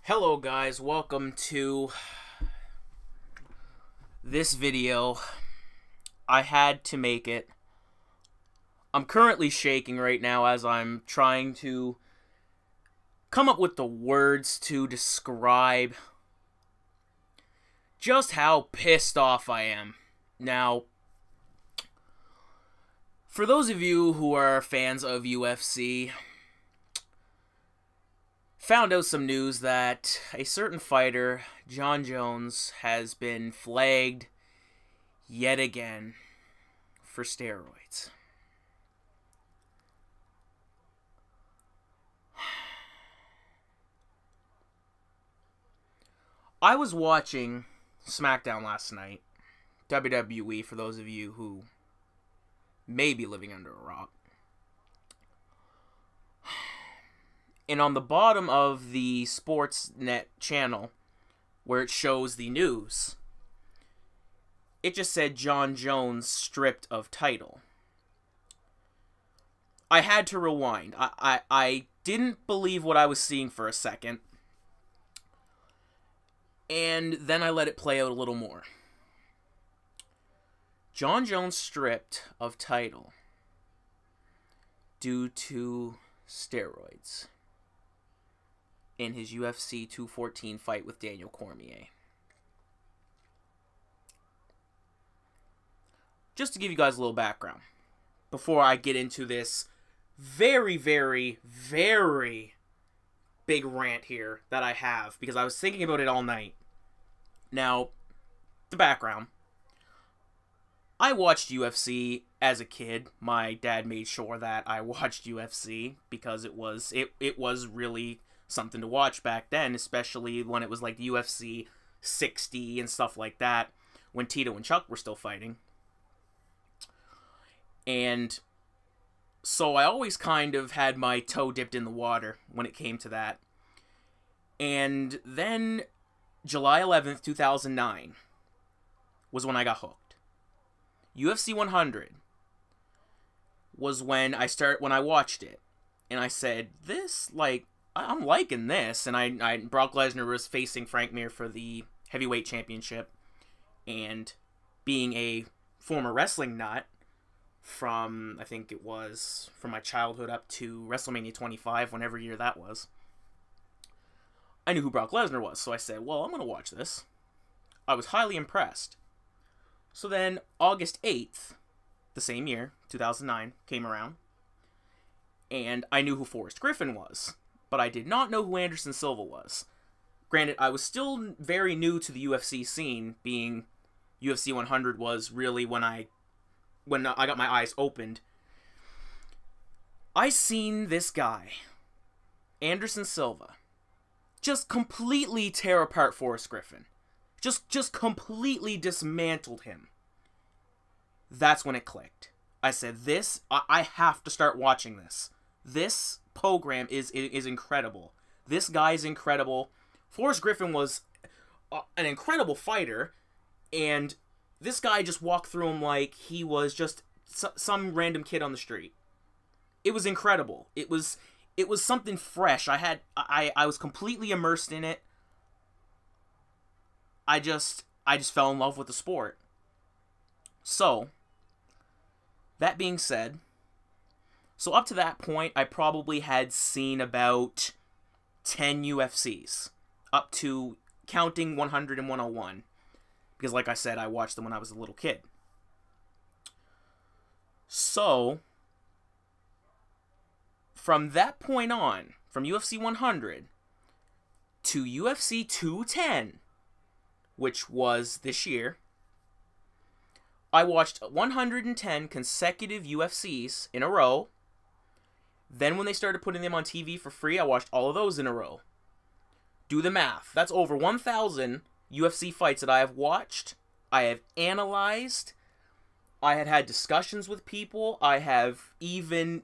Hello guys, welcome to this video. I had to make it. I'm currently shaking right now as I'm trying to come up with the words to describe just how pissed off I am. Now, for those of you who are fans of UFC, found out some news that a certain fighter, Jon Jones, has been flagged yet again for steroids. I was watching SmackDown last night, WWE, for those of you who may be living under a rock. And on the bottom of the Sportsnet channel, where it shows the news, it just said Jon Jones stripped of title. I had to rewind. I didn't believe what I was seeing for a second. And then I let it play out a little more. Jon Jones stripped of title due to steroids in his UFC 214 fight with Daniel Cormier. Just to give you guys a little background, before I get into this very, very, very big rant here that I have, because I was thinking about it all night. Now, the background. I watched UFC as a kid. My dad made sure that I watched UFC because it was really something to watch back then, especially when it was like the UFC 60 and stuff like that, when Tito and Chuck were still fighting. And so I always kind of had my toe dipped in the water when it came to that. And then July 11th, 2009 was when I got hooked. UFC 100 was when I watched it. And I said, I'm liking this. And Brock Lesnar was facing Frank Mir for the heavyweight championship. And being a former wrestling nut from, I think it was from my childhood up to WrestleMania 25, whenever year that was, I knew who Brock Lesnar was. So I said, well, I'm going to watch this. I was highly impressed. So then August 8th, the same year, 2009, came around. And I knew who Forrest Griffin was. But I did not know who Anderson Silva was. Granted, I was still very new to the UFC scene, being UFC 100 was really when I got my eyes opened. I seen this guy, Anderson Silva, just completely tear apart Forrest Griffin. Just completely dismantled him. That's when it clicked. I said, I have to start watching this. This program is incredible. This guy's incredible. Forrest Griffin was an incredible fighter, and this guy just walked through him like he was just some random kid on the street. It was incredible. It was something fresh. I was completely immersed in it. I just fell in love with the sport. So, that being said, so up to that point, I probably had seen about 10 UFCs, up to counting 100 and 101, because like I said, I watched them when I was a little kid. So, from that point on, from UFC 100 to UFC 210, which was this year, I watched 110 consecutive UFCs in a row. Then when they started putting them on TV for free, I watched all of those in a row. Do the math. That's over 1,000 UFC fights that I have watched, I have analyzed, I had discussions with people, I have even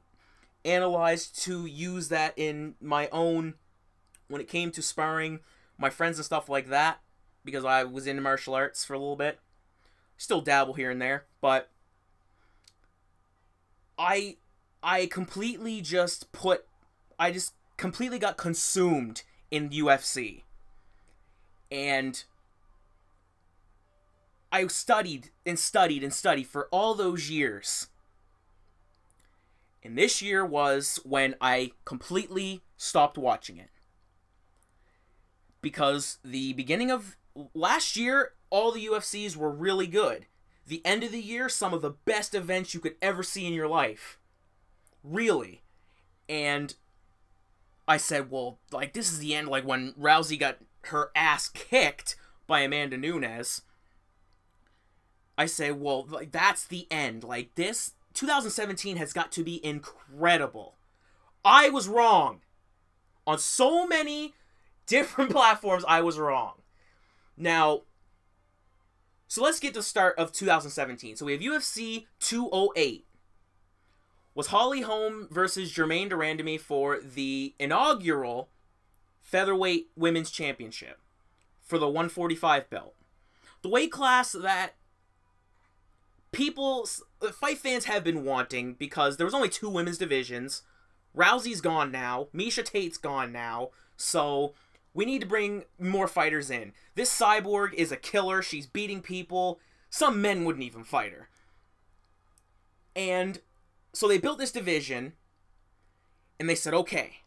analyzed to use that in my own, when it came to sparring my friends and stuff like that, because I was into martial arts for a little bit. Still dabble here and there, but I completely just completely got consumed in UFC. And I studied and studied and studied for all those years. And this year was when I completely stopped watching it. Because the beginning of last year, all the UFCs were really good. The end of the year, some of the best events you could ever see in your life. Really. And I said, well, like, this is the end. Like, when Rousey got her ass kicked by Amanda Nunes, I say, well, like, that's the end. Like, this 2017 has got to be incredible. I was wrong. On so many different platforms, I was wrong. Now, so let's get to the start of 2017. So we have UFC 208. Was Holly Holm versus Germaine de Randamie for the inaugural Featherweight Women's Championship for the 145 belt. The weight class that fight fans have been wanting, because there was only 2 women's divisions. Rousey's gone now. Miesha Tate's gone now. So we need to bring more fighters in. This cyborg is a killer. She's beating people. Some men wouldn't even fight her. And so they built this division, and they said, okay,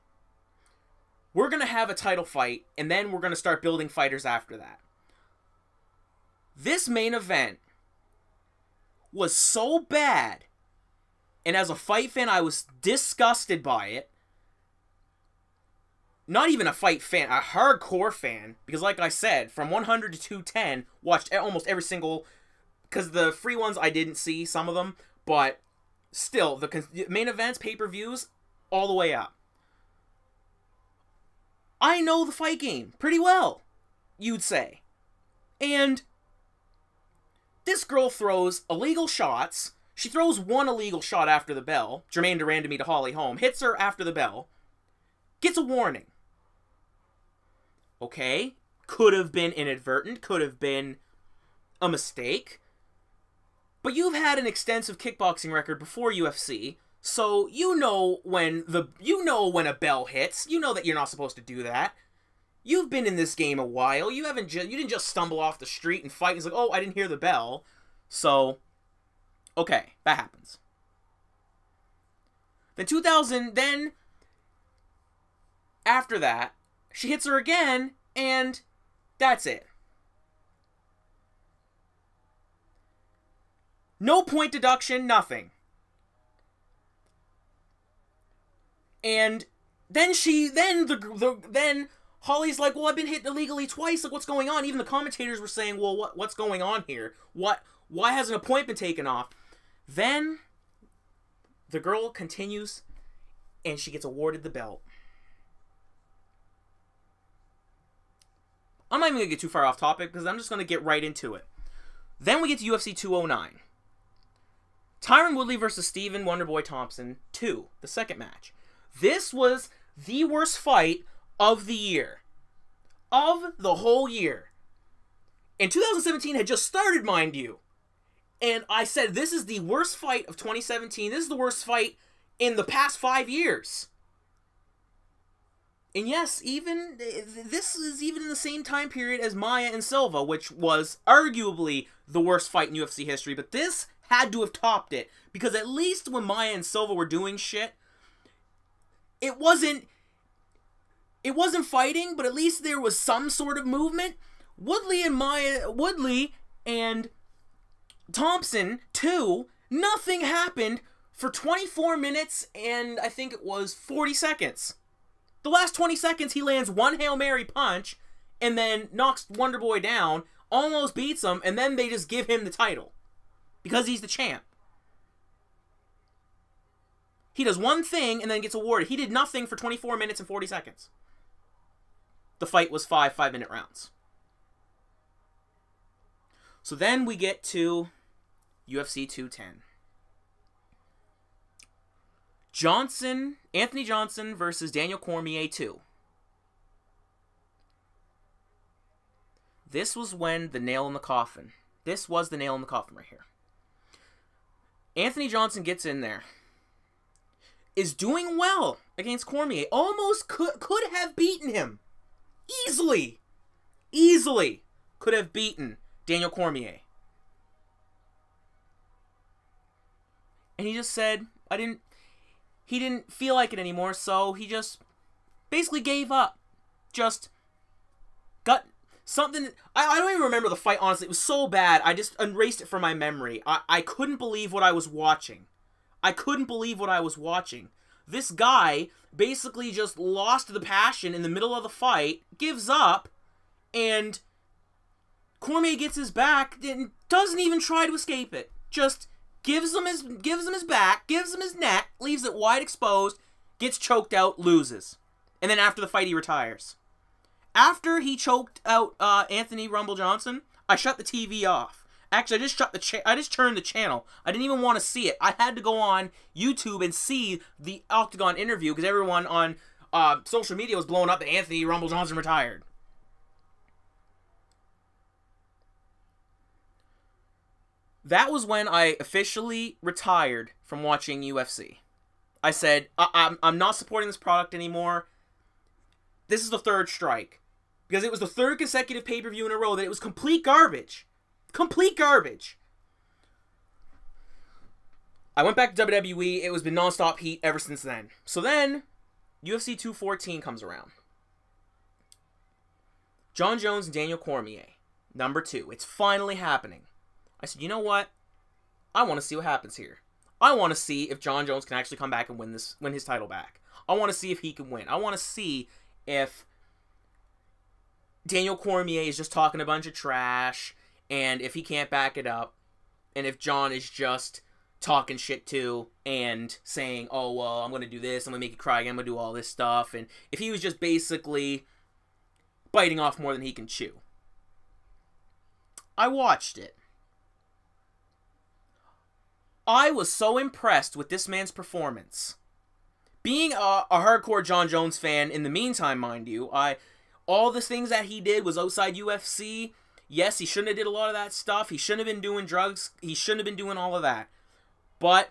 we're going to have a title fight, and then we're going to start building fighters after that. This main event was so bad, and as a fight fan, I was disgusted by it. Not even a fight fan, a hardcore fan, because like I said, from 100 to 210, watched almost every single, because the free ones I didn't see, some of them, but still, the main events, pay-per-views, all the way up. I know the fight game pretty well, you'd say. And this girl throws illegal shots. She throws one illegal shot after the bell. Germaine de Randamie to Holly Holm. Hits her after the bell. Gets a warning. Okay. Could have been inadvertent. Could have been a mistake. But you've had an extensive kickboxing record before UFC, so you know when a bell hits. You know that you're not supposed to do that. You've been in this game a while. You didn't just stumble off the street and fight. It's like, oh, I didn't hear the bell. So, okay, that happens. Then after that, she hits her again, and that's it. No point deduction, nothing. And then Holly's like, well, I've been hit illegally twice. Like, what's going on? Even the commentators were saying, well, what's going on here? Why hasn't a point been taken off? Then the girl continues, and she gets awarded the belt. I'm not even going to get too far off topic, because I'm just going to get right into it. Then we get to UFC 209. Tyron Woodley versus Stephen Wonderboy Thompson 2, the second match. This was the worst fight of the year. Of the whole year. And 2017 had just started, mind you. And I said, this is the worst fight of 2017. This is the worst fight in the past 5 years. And yes, this is even in the same time period as Maia and Silva, which was arguably the worst fight in UFC history. But this had to have topped it, because at least when Maia and Silva were doing shit, it wasn't fighting, but at least there was some sort of movement. Woodley and Thompson, too, nothing happened for 24 minutes and I think it was 40 seconds. The last 20 seconds, he lands one Hail Mary punch and then knocks Wonderboy down, almost beats him, and then they just give him the title. Because he's the champ. He does one thing and then gets awarded. He did nothing for 24 minutes and 40 seconds. The fight was 5-minute rounds. So then we get to UFC 210. Anthony Johnson versus Daniel Cormier 2. This was when the nail in the coffin. This was the nail in the coffin right here. Anthony Johnson gets in there. Is doing well against Cormier. Almost could have beaten him. Easily. easily could have beaten Daniel Cormier. And he just said, he didn't feel like it anymore, so he just basically gave up. Just got something. I don't even remember the fight, honestly. It was so bad. I just erased it from my memory. I couldn't believe what I was watching. I couldn't believe what I was watching. This guy basically just lost the passion in the middle of the fight, gives up, and Cormier gets his back and doesn't even try to escape it. Just gives him his back, gives him his neck, leaves it wide exposed, gets choked out, loses. And then after the fight, he retires. After he choked out Anthony Rumble Johnson, I shut the TV off. Actually, I just turned the channel. I didn't even want to see it. I had to go on YouTube and see the Octagon interview because everyone on social media was blowing up that Anthony Rumble Johnson retired. That was when I officially retired from watching UFC. I said, I'm not supporting this product anymore. This is the third strike. Because it was the third consecutive pay-per-view in a row that it was complete garbage. Complete garbage. I went back to WWE. It was been non-stop heat ever since then. So then, UFC 214 comes around. Jon Jones and Daniel Cormier. Number 2. It's finally happening. I said, you know what? I want to see what happens here. I want to see if Jon Jones can actually come back and win his title back. I want to see if he can win. I want to see if Daniel Cormier is just talking a bunch of trash, and if he can't back it up, and if Jon is just talking shit too, and saying, oh, well, I'm going to do this, I'm going to make you cry again, I'm going to do all this stuff, and if he was just basically biting off more than he can chew. I watched it. I was so impressed with this man's performance. Being a hardcore Jon Jones fan in the meantime, mind you, all the things that he did was outside UFC. Yes, he shouldn't have did a lot of that stuff. He shouldn't have been doing drugs. He shouldn't have been doing all of that. But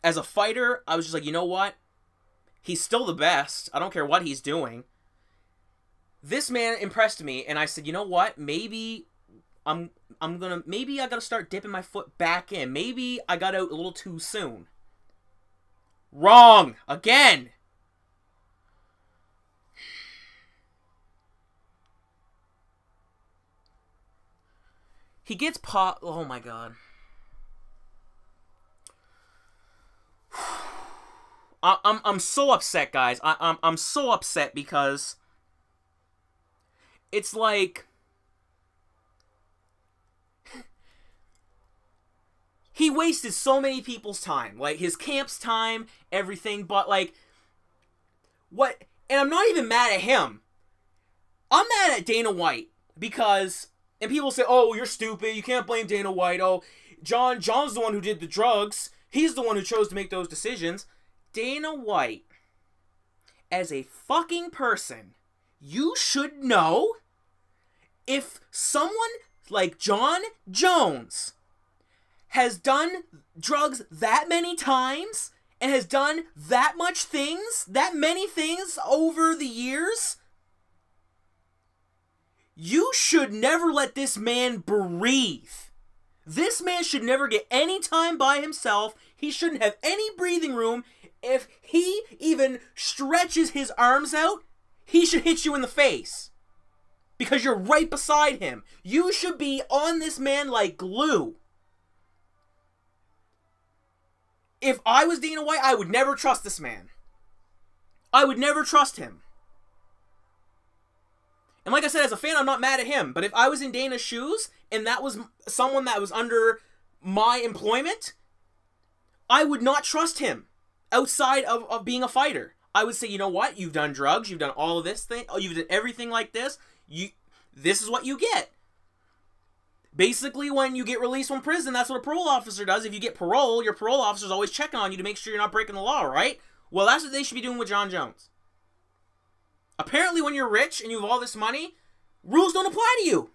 as a fighter, I was just like, you know what? He's still the best. I don't care what he's doing. This man impressed me, and I said, you know what? Maybe maybe I gotta start dipping my foot back in. Maybe I got out a little too soon. Wrong! Again! He gets popped. Oh my god. I'm so upset, guys. I'm so upset because it's like he wasted so many people's time, like his camp's time, everything. But like, what? And I'm not even mad at him. I'm mad at Dana White because. And people say, oh, you're stupid. You can't blame Dana White. Oh, John's the one who did the drugs. He's the one who chose to make those decisions. Dana White, as a fucking person, you should know if someone like Jon Jones has done drugs that many times and has done that many things over the years. You should never let this man breathe. This man should never get any time by himself. He shouldn't have any breathing room. If he even stretches his arms out, he should hit you in the face. Because you're right beside him. You should be on this man like glue. If I was Dana White, I would never trust this man. I would never trust him. And like I said, as a fan, I'm not mad at him. But if I was in Dana's shoes, and that was someone that was under my employment, I would not trust him outside of being a fighter. I would say, you know what? You've done drugs. You've done all of this thing. You've done everything like this. This is what you get. Basically, when you get released from prison, that's what a parole officer does. If you get parole, your parole officer's always checking on you to make sure you're not breaking the law, right? Well, that's what they should be doing with Jon Jones. Apparently, when you're rich and you have all this money, rules don't apply to you.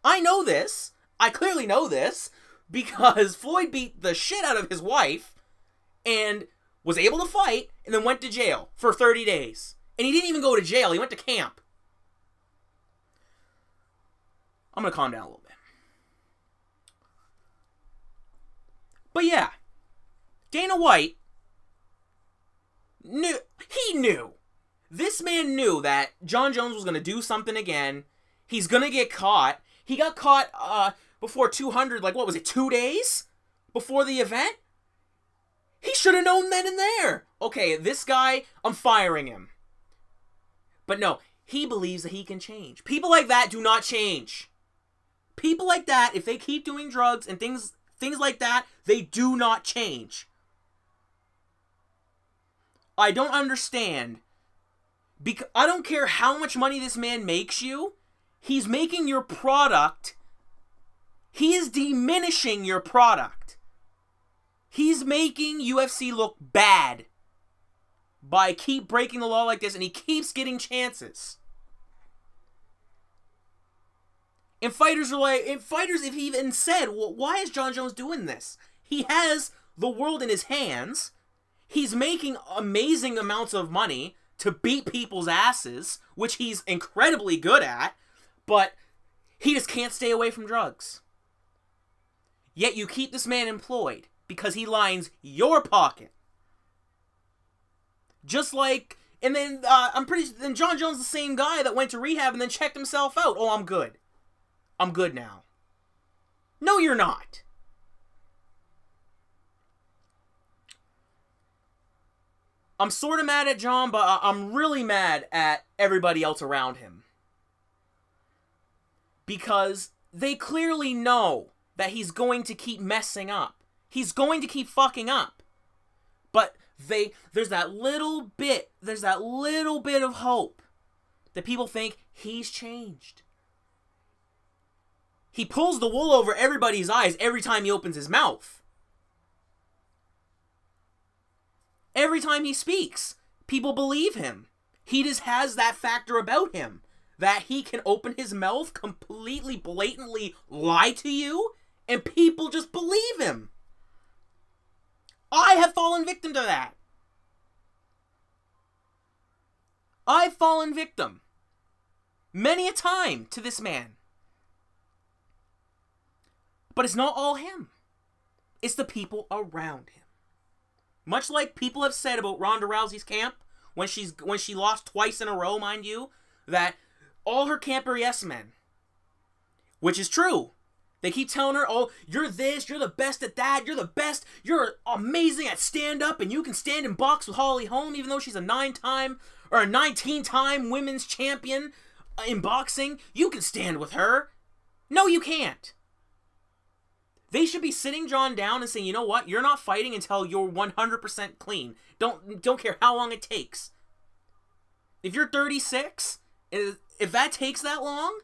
I know this. I clearly know this because Floyd beat the shit out of his wife and was able to fight and then went to jail for 30 days. And he didn't even go to jail. He went to camp. I'm going to calm down a little bit. But yeah, Dana White knew. He knew. This man knew that Jon Jones was going to do something again. He's going to get caught. He got caught before 200, like, what was it, 2 days before the event? He should have known then and there. Okay, this guy, I'm firing him. But no, he believes that he can change. People like that do not change. People like that, if they keep doing drugs and things like that, they do not change. I don't understand. Because I don't care how much money this man makes you. He's making your product. He is diminishing your product. He's making UFC look bad by keep breaking the law like this, and he keeps getting chances. And fighters are like, if he even said, well, why is Jon Jones doing this? He has the world in his hands. He's making amazing amounts of money to beat people's asses, which he's incredibly good at, but he just can't stay away from drugs. Yet you keep this man employed because he lines your pocket. Just like, and then then Jon Jones is the same guy that went to rehab and then checked himself out. Oh, I'm good. I'm good now. No, you're not. I'm sort of mad at Jon, but I'm really mad at everybody else around him. Because they clearly know that he's going to keep messing up. He's going to keep fucking up. But there's that little bit of hope that people think he's changed. He pulls the wool over everybody's eyes every time he opens his mouth. Every time he speaks, people believe him. He just has that factor about him. That he can open his mouth, completely, blatantly lie to you, and people just believe him. I have fallen victim to that. I've fallen victim many a time to this man. But it's not all him. It's the people around him. Much like people have said about Ronda Rousey's camp, when she lost twice in a row, mind you, that all her camp are yes men. Which is true. They keep telling her, oh, you're this, you're the best at that, you're the best, you're amazing at stand-up, and you can stand and box with Holly Holm, even though she's a 19-time women's champion in boxing. You can stand with her. No, you can't. They should be sitting Jon down and saying, you know what, you're not fighting until you're 100% clean. Don't care how long it takes. If you're 36, if that takes that long,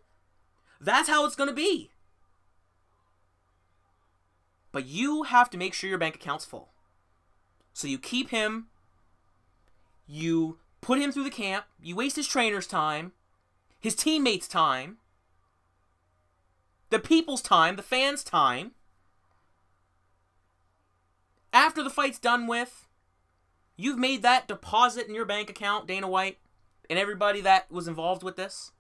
that's how it's going to be. But you have to make sure your bank account's full. So you keep him, you put him through the camp, you waste his trainer's time, his teammates' time, the people's time, the fans' time. After the fight's done with, you've made that deposit in your bank account, Dana White, and everybody that was involved with this.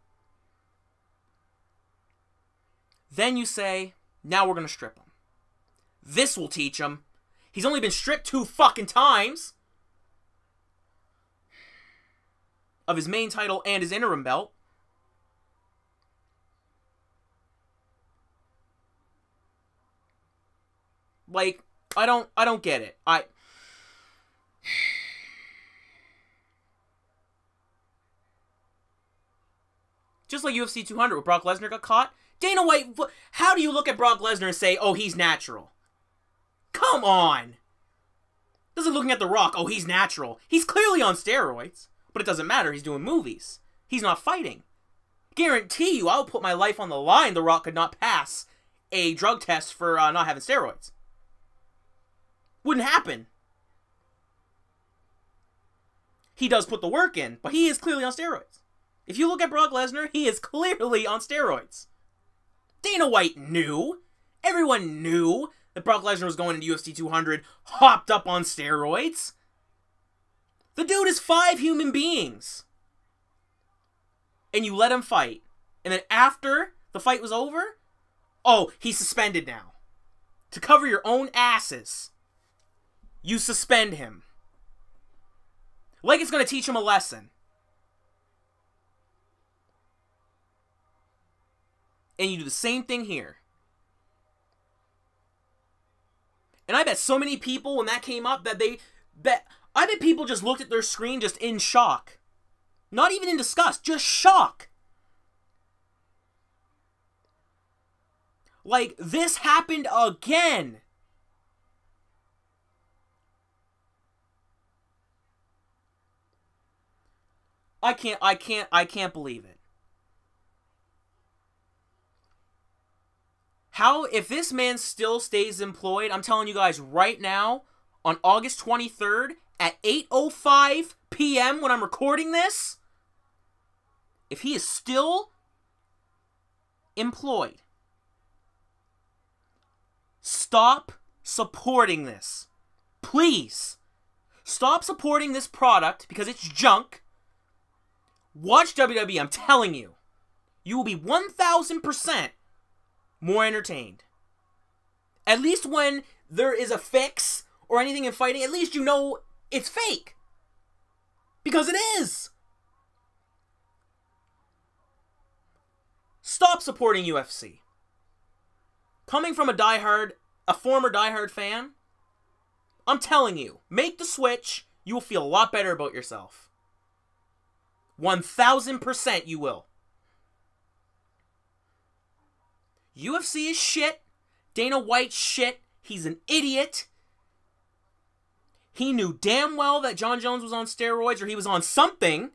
Then you say, now we're going to strip him. This will teach him. He's only been stripped 2 fucking times of his main title and his interim belt. Like, I don't get it. Just like UFC 200 where Brock Lesnar got caught. Dana White, how do you look at Brock Lesnar and say, oh, he's natural? Come on. This is looking at The Rock. Oh, he's natural. He's clearly on steroids. But it doesn't matter. He's doing movies. He's not fighting. Guarantee you, I'll put my life on the line The Rock could not pass a drug test for not having steroids. Wouldn't happen. He does put the work in, but he is clearly on steroids. If you look at Brock Lesnar, he is clearly on steroids. Dana White knew. Everyone knew that Brock Lesnar was going into UFC 200 hopped up on steroids. The dude is 5 human beings. And you let him fight. And then after The fight was over? Oh, he's suspended now. To cover your own asses, you suspend him. Like it's going to teach him a lesson. And you do the same thing here. And I bet so many people, when that came up, I bet people just looked at their screen just in shock. Not even in disgust, just shock. Like, this happened again. I can't believe it. How, if this man still stays employed, I'm telling you guys right now, on August 23rd at 8:05 p.m. when I'm recording this, if he is still employed, stop supporting this. Please. Stop supporting this product because it's junk. Watch WWE, I'm telling you. You will be 1,000% more entertained. At least when there is a fix or anything in fighting, at least you know it's fake. Because it is. Stop supporting UFC. Coming from a former diehard fan, I'm telling you, make the switch, you will feel a lot better about yourself. 1,000% you will. UFC is shit. Dana White's shit. He's an idiot. He knew damn well that Jon Jones was on steroids, or he was on something.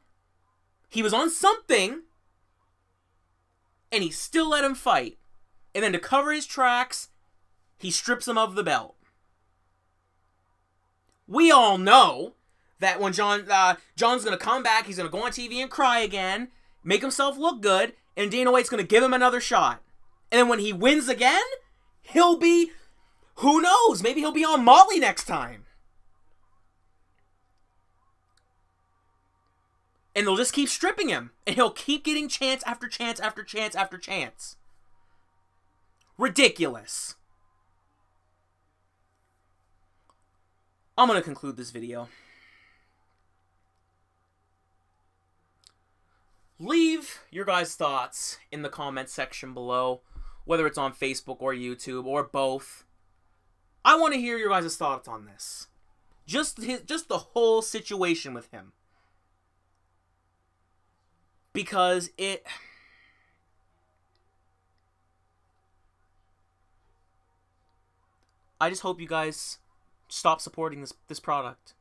He was on something. And he still let him fight. And then to cover his tracks, he strips him of the belt. We all know that when John's going to come back, he's going to go on TV and cry again, make himself look good, and Dana White's going to give him another shot. And then when he wins again, he'll be, who knows, maybe he'll be on Molly next time. And they'll just keep stripping him. And he'll keep getting chance after chance after chance after chance. Ridiculous. I'm going to conclude this video. Leave your guys' thoughts in the comments section below. Whether it's on Facebook or YouTube or both. I want to hear your guys' thoughts on this. Just the whole situation with him. Because I just hope you guys stop supporting this product.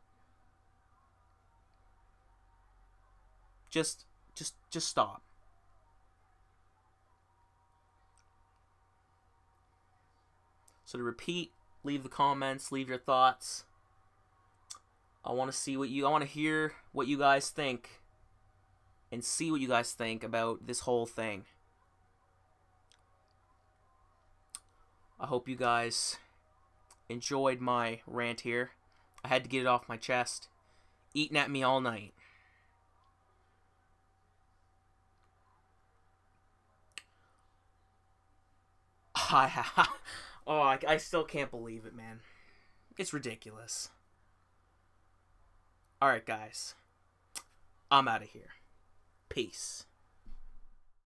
Just stop. So to repeat, leave the comments, leave your thoughts. I want to hear what you guys think and see what you guys think about this whole thing. I hope you guys enjoyed my rant here. I had to get it off my chest. Eating at me all night. I still can't believe it, man. It's ridiculous. Alright, guys. I'm out of here. Peace.